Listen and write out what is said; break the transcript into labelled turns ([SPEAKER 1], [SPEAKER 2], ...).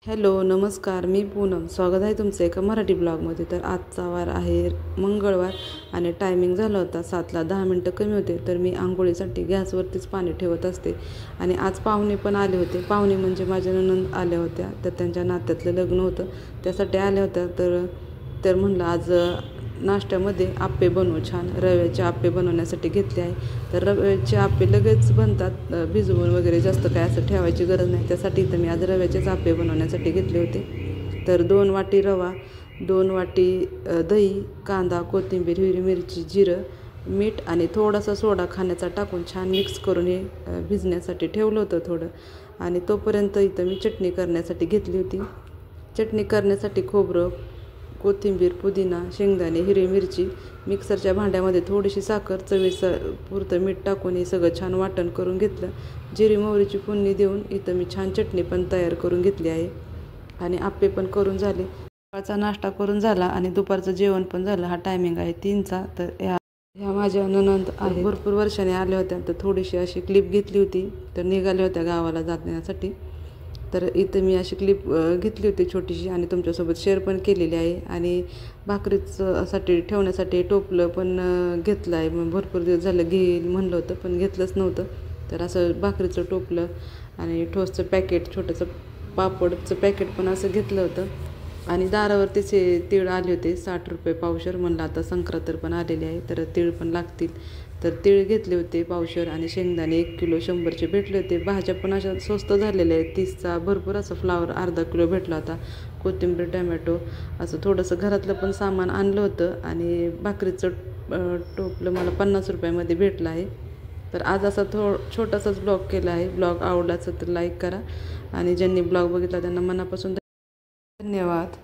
[SPEAKER 1] Hello नमस्कार, मी पूनम. स्वागत आहे तुमचं एका मराठी ब्लॉगमध्ये. तर आजचा वार आहे मंगळवार आणि टायमिंग झाला होता 7ला 10 मिनटं कमी होते. तर मी आंघोळीसाठी गॅसवरतीच पाणी ठेवत असते. आणि आज पाहुणे पण आले होते. पाहुणे म्हणजे माझ्या नणंद आल्या होत्या. तर त्यांच्या नात्यातलं लग्न होतं, त्यासाठी आल्या होत्या. तर म्हणलं आज नाश्त्यामध्ये आप्पे बनवू. छान रव्याचे आप्पे बनवण्यासाठी घेतले आहे. तर रव्याचे आप्पे लगेच बनतात, भिजवून वगैरे जास्त काय असं ठेवायची गरज नाही. त्यासाठी तर मी आज रव्याचेच आप्पे बनवण्यासाठी घेतले होते. तर 2 वाटी रवा, 2 वाटी दही, कांदा, कोथिंबीर, हिरवी मिरची, जिरं, मीठ आणि थोडासा सोडा खाण्याचा टाकून छान मिक्स करून हे भिजण्यासाठी ठेवलं होतं थोडं. आणि तोपर्यंत इथं मी चटणी करण्यासाठी घेतली होती. चटणी करण्यासाठी खोबरं, कोथिंबीर, पुदिना, शेंगदाणे, हिरवी मिरची मिक्सरच्या भांड्यामध्ये थोडीशी साखर, पुरतं मीठ टाकून हे सगळं छान वाटण करून घेतलं. जिरी मोहरीची फोडणी देऊन इथं मी छान चटणी पण तयार करून घेतली आहे. आणि आप्पे पण करून झाले. सकाळचा नाश्ता करून झाला आणि दुपारचं जेवण पण झालं. हा टायमिंग आहे 3चा. तर ह्या माझ्या नणंद आहेत, भरपूर वर्षाने आल्या होत्या. तर थोडीशी अशी क्लिप घेतली होती. तर निघाल्या होत्या गावाला जाण्यासाठी. तर इथं मी अशी क्लिप घेतली होती छोटीशी आणि तुमच्यासोबत शेअर पण केलेली आहे. आणि भाकरीसाठी ठेवण्यासाठी टोपलं पण घेतलं आहे. मग भरपूर दिवस झालं घेईल म्हणलं होतं, पण घेतलंच नव्हतं. तर असं भाकरीचं टोपलं आणि ठोसचं पॅकेट, छोटंसं पापडचं पॅकेट पण असं घेतलं होतं. आणि दारावरतीच तीळ आले होते, 60 रुपये पावशेर. म्हणलं आता संक्रांत पण आलेली आहे, तर तीळ पण लागतील. तर तीळ घेतले होते पावशेर आणि शेंगदाणे 1 किलो 100चे भेटले होते. भाज्या पण अशा स्वस्त झालेल्या आहेत. 30चा भरपूर असं फ्लावर अर्धा किलो भेटला होता. कोथिंबीर, टमॅटो असं थोडंसं घरातलं पण सामान आणलं होतं. आणि भाकरीचं टोपलं मला 50 रुपयामध्ये भेटलं आहे. तर आज असा छोटासाच ब्लॉग केला आहे. ब्लॉग आवडला असेल तर लाईक करा आणि ज्यांनी ब्लॉग बघितला त्यांना मनापासून धन्यवाद.